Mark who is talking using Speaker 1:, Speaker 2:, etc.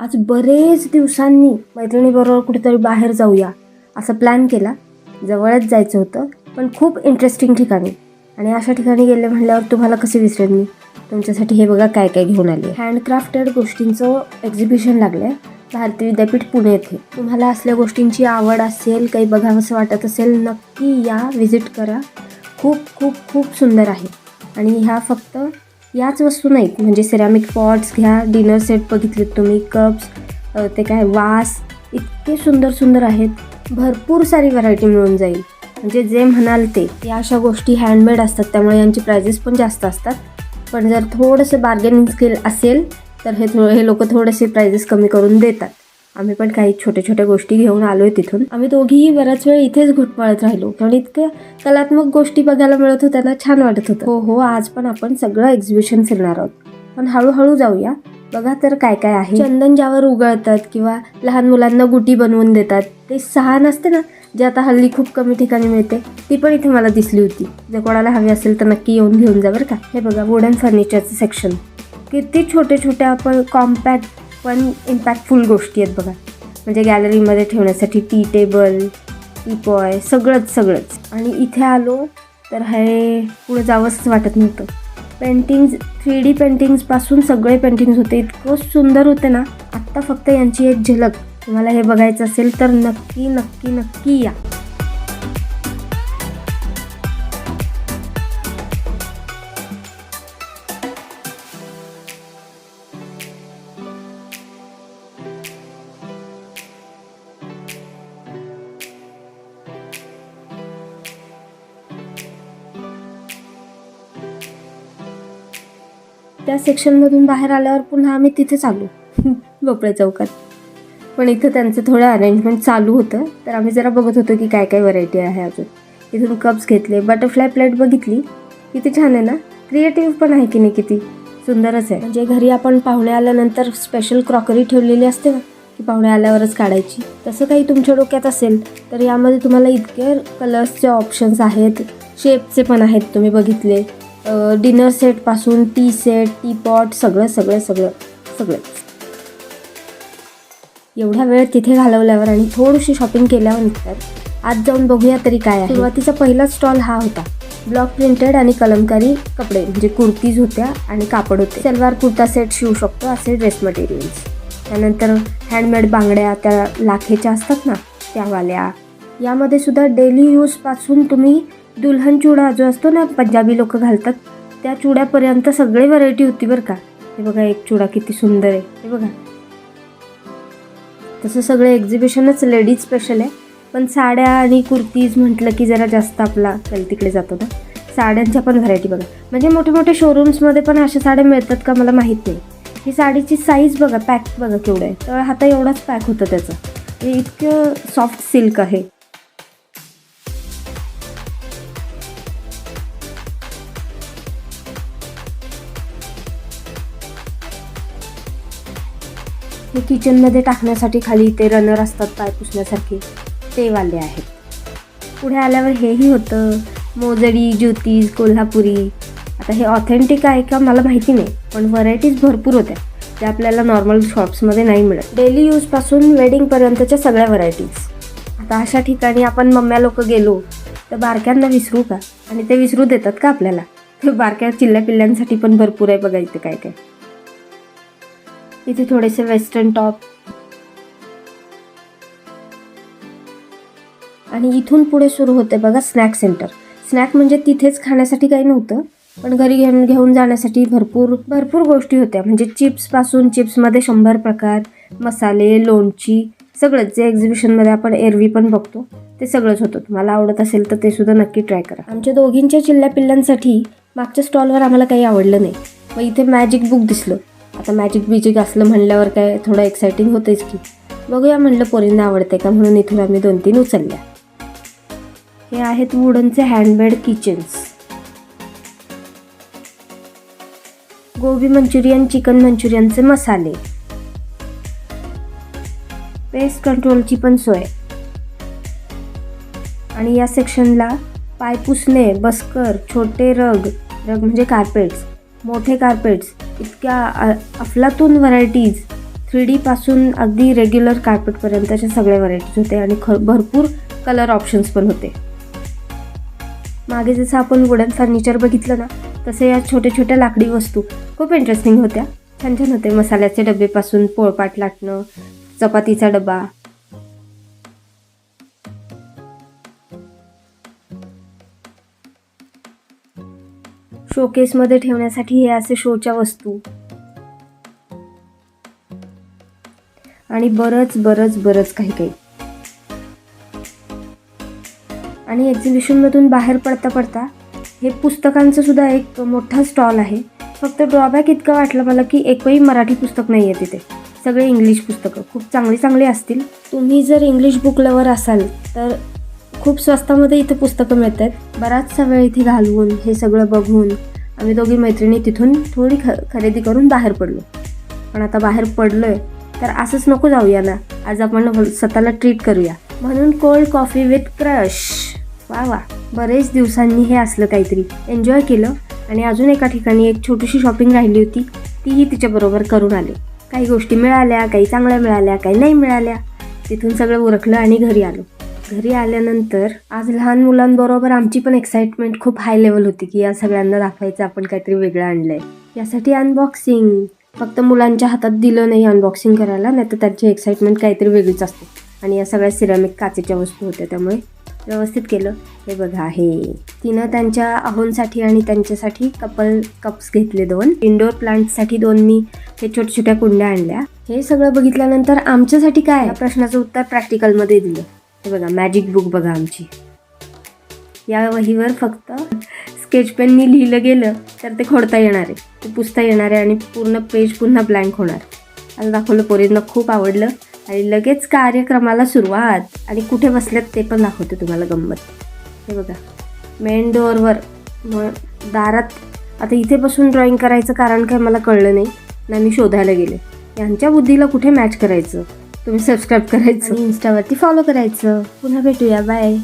Speaker 1: आज बरेच दिवसांनी मैत्रिणीबरोबर कुठेतरी बाहेर जाऊया असं प्लॅन केला. जवळच जायचं होतं पण खूप इंटरेस्टिंग ठिकाणी, आणि अशा ठिकाणी गेले म्हटल्यावर तुम्हाला कसे विसरेन मी. तुमच्यासाठी हे बघा काय काय घेऊन आले. हँडक्राफ्टेड गोष्टींचं एक्झिबिशन लागलं आहे भारतीय विद्यापीठ पुणे येथे. तुम्हाला असल्या गोष्टींची आवड असेल, काही बघावंसं वाटत असेल, नक्की या, व्हिजिट करा. खूप खूप खूप सुंदर आहे. आणि ह्या फक्त याच वस्तू नाहीत, म्हणजे सिरॅमिक पॉट्स घ्या, डिनर सेट बघितलेत तुम्ही, कप्स, ते काय वास, इतके सुंदर सुंदर आहेत. भरपूर सारी व्हरायटी मिळून जाईल. म्हणजे जे म्हणाल ते. या अशा गोष्टी हँडमेड असतात त्यामुळे यांची प्राइजेस पण जास्त असतात. पण जर थोडंसं बार्गेनिंग स्किल असेल तर हे लोक थोडेसे प्राइजेस कमी करून देतात. आम्ही पण काही छोट्या छोट्या गोष्टी घेऊन आलो आहे तिथून. आम्ही दोघीही बराच वेळ इथेच घुटमळत राहिलो, कारण इतकं कलात्मक गोष्टी बघायला मिळत होत्या ना, छान वाटत होतं. हो, आज पण आपण सगळं एक्झिबिशन फिरणार आहोत, पण हळूहळू जाऊया. बघा तर काय काय आहे. चंदन ज्यावर उगळतात किंवा लहान मुलांना गुटी बनवून देतात, ते सहान असते ना, जे आता हल्ली खूप कमी ठिकाणी मिळते, ती पण इथे मला दिसली होती. जर कोणाला हवी असेल तर नक्की येऊन घेऊन जा बरं का. हे बघा वुडन फर्निचरचं सेक्शन. किती छोटे छोटे आपण कॉम्पॅक्ट पण इम्पॅक्टफुल गोष्टी आहेत बघा. म्हणजे गॅलरीमध्ये ठेवण्यासाठी टी टेबल, टीपॉय, सगळंच. आणि इथे आलो तर हे पुढे जावंच वाटत नव्हतं. पेंटिंग्स, 3D पेंटिंग्सपासून सगळे पेंटिंग्स होते. इतकं सुंदर होते ना. आत्ता फक्त यांची एक झलक. तुम्हाला हे बघायचं असेल तर नक्की नक्की नक्की या. त्या सेक्शनमधून बाहेर आल्यावर पुन्हा आम्ही तिथेच आलो भोपळे चौकात. पण इथं त्यांचं थोडं अरेंजमेंट चालू होतं, तर आम्ही जरा बघत होतो की काय काय व्हरायटी आहे अजून. इथून कप्स घेतले, बटरफ्लाय प्लेट बघितली, किती छान आहे ना. क्रिएटिव्ह पण आहे की नाही, किती सुंदरच आहे. म्हणजे घरी आपण पाहुणे आल्यानंतर स्पेशल क्रॉकरी ठेवलेली असते ना, की पाहुणे आल्यावरच काढायची. तसं काही तुमच्या डोक्यात असेल तर यामध्ये तुम्हाला इतके कलर्सचे ऑप्शन्स आहेत, शेपचे पण आहेत, तुम्ही बघितले. डिनर सेटपासून टी सेट, टी पॉट, सगळं. एवढा वेळ तिथे घालवल्यावर आणि थोडीशी शॉपिंग केल्यानंतर आज जाऊन बघूया तरी काय आहे. सुरुवातीचा पहिला स्टॉल हा होता. ब्लॉक प्रिंटेड आणि कलमकारी कपडे, म्हणजे कुर्तीज होत्या आणि कापड होते. सलवार कुर्ता सेट शिवू शकतो असे ड्रेस मटेरियल्स. त्यानंतर हँडमेड बांगड्या, त्या लाखेच्या असतात ना, त्यावाल्या. यामध्ये सुद्धा डेली यूजपासून तुम्ही दुल्हन चुडा जो असतो ना, पंजाबी लोक घालतात, त्या चुड्यापर्यंत सगळे व्हरायटी होती बरं का. हे बघा एक चुडा किती सुंदर आहे, हे बघा. तसं सगळं एक्झिबिशनच लेडीज स्पेशल आहे, पण साड्या आणि कुर्तीज म्हटलं की जरा जास्त आपला कल तिकडे जातो ना. साड्यांच्या पण व्हरायटी बघा. म्हणजे मोठे मोठे शोरूम्समध्ये पण अशा साड्या मिळतात का मला माहीत नाही. ही साडीची साईज बघा, पॅक बघा केवढं आहे. तर हाता एवढाच पॅक होतं त्याचं. हे इतकं सॉफ्ट सिल्क आहे. हे किचनमध्ये टाकण्यासाठी खाली ते रनर असतात पाय पुसण्यासारखे, ते वाले आहेत. पुढे आल्यावर हेही होतं, मोजडी, ज्योतीज, कोल्हापुरी. आता हे ऑथेंटिक आहे का मला माहिती नाही, पण व्हरायटीज भरपूर होत्या, त्या आपल्याला नॉर्मल शॉप्समध्ये नाही मिळत. डेली यूजपासून वेडिंगपर्यंतच्या सगळ्या व्हरायटीज. आता अशा ठिकाणी आपण मम्म्या लोक गेलो तर बारक्यांना विसरू का? आणि ते विसरू देतात का आपल्याला? ते बारक्या चिल्ल्या पिल्ल्यांसाठी पण भरपूर आहे बघा इथे काय काय. इथे थोडेसे वेस्टर्न टॉप. आणि इथून पुढे सुरू होते बघा स्नॅक सेंटर. स्नॅक म्हणजे तिथेच खाण्यासाठी काही नव्हतं, पण घरी घेऊन जाण्यासाठी भरपूर गोष्टी होत्या. म्हणजे चिप्सपासून, चिप्समध्ये 100 प्रकार, मसाले, लोणची, सगळंच जे एक्झिबिशनमध्ये आपण एरवी पण बघतो ते सगळंच होतं. तुम्हाला आवडत असेल तर ते सुद्धा नक्की ट्राय करा. आमच्या दोघींच्या चिल्ल्या पिल्लांसाठी मागच्या स्टॉलवर आम्हाला काही आवडलं नाही, मग इथे मॅजिक बुक दिसलं. आता मॅजिक असलं म्हणल्यावर काय थोडं एक्साइटिंग होतेच की. बघूया म्हणलं पोरींना आवडते का, म्हणून इथून आम्ही 2-3 उचलल्या. हे आहेत वुडनचे हँडमेड किचन्स. गोबी मंचुरियन, चिकन मंचुरियनचे मसाले, पेस्ट कंट्रोलची पण सोय. आणि या सेक्शनला पाय पुसणे, बस्कर, छोटे रग म्हणजे कार्पेट्स, मोठे कार्पेट्स, इतक्या अफलातून व्हरायटीज, 3D पासून अगदी रेग्युलर कार्पेटपर्यंतच्या सगळ्या व्हरायटीज होते आणि भरपूर कलर ऑप्शन्स पण होते. मागे जसं आपण वुडन फर्निचर बघितलं ना, तसे या छोट्या छोट्या लाकडी वस्तू खूप इंटरेस्टिंग होत्या. छान छान होते. मसाल्याचे डबेपासून पोळपाट लाटणं, चपातीचा डबा. शोकेसमध्ये ठेवण्यासाठी हे असे शोच्या वस्तू आणि बरंच काही. आणि एक्झिबिशनमधून बाहेर पडता हे पुस्तकांचं सुद्धा एक मोठा स्टॉल आहे. फक्त ड्रॉबॅक इतकं वाटलं मला की एकही मराठी पुस्तक नाही आहे तिथे. सगळे इंग्लिश पुस्तकं खूप चांगली असतील. तुम्ही जर इंग्लिश बुक लवर असाल तर खूप स्वस्तामध्ये इथे पुस्तकं मिळत आहेत. बराचसा वेळ इथे घालवून हे सगळं बघून आम्ही दोघी मैत्रिणी तिथून थोडी खरेदी करून बाहेर पडलो. पण आता बाहेर पडलोय तर असंच नको जाऊया ना, आज आपण स्वतःला ट्रीट करूया. म्हणून कोल्ड कॉफी विथ क्रश. वा, बरेच दिवसांनी हे असलं काहीतरी एन्जॉय केलं. आणि अजून एका ठिकाणी एक छोटीशी शॉपिंग राहिली होती, तीही तिच्याबरोबर करून आले. काही गोष्टी मिळाल्या, काही चांगल्या मिळाल्या, काही नाही मिळाल्या. तिथून सगळं उरकलं आणि घरी आलो. घरी आल्यानंतर आज लहान मुलांबरोबर आमची पण एक्साइटमेंट खूप हाय लेवल होती की या सगळ्यांना दाखवायचं आपण काहीतरी वेगळं आणलंय. यासाठी अनबॉक्सिंग. फक्त मुलांच्या हातात दिलं नाही अनबॉक्सिंग करायला, नाही तर त्यांची एक्साइटमेंट काहीतरी वेगळीच असते. आणि या सगळ्या सिरामिक काचेच्या वस्तू होत्या, त्यामुळे व्यवस्थित केलं. हे बघा, हे तिनं त्यांच्या अहोंसाठी आणि त्यांच्यासाठी कप्स घेतले 2. इंडोर प्लांटसाठी 2 मी हे छोट्या कुंड्या आणल्या. हे सगळं बघितल्यानंतर आमच्यासाठी काय या प्रश्नाचं उत्तर प्रॅक्टिकलमध्ये दिलं. हे बघा, मॅजिक बुक बघा आमची. या वहीवर फक्त स्केच पेननी लिहिलं गेलं तर ते खोडता येणार आहे, ते पुसता येणार आहे आणि पूर्ण पेज पुन्हा ब्लँक होणार. असं दाखवलं. पोरींना खूप आवडलं आणि लगेच कार्यक्रमाला सुरुवात. आणि कुठे बसल्यात ते पण दाखवते तुम्हाला गंमत. हे बघा, मेन डोअरवर दारात. आता इथे बसून ड्रॉइंग करायचं कारण काय मला कळलं नाही ना, मी शोधायला गेले. यांच्या बुद्धीला कुठे मॅच करायचं. तुम्ही सबस्क्राईब करायचं आणि इंस्टावरती फॉलो करायचं. पुन्हा भेटूया. बाय.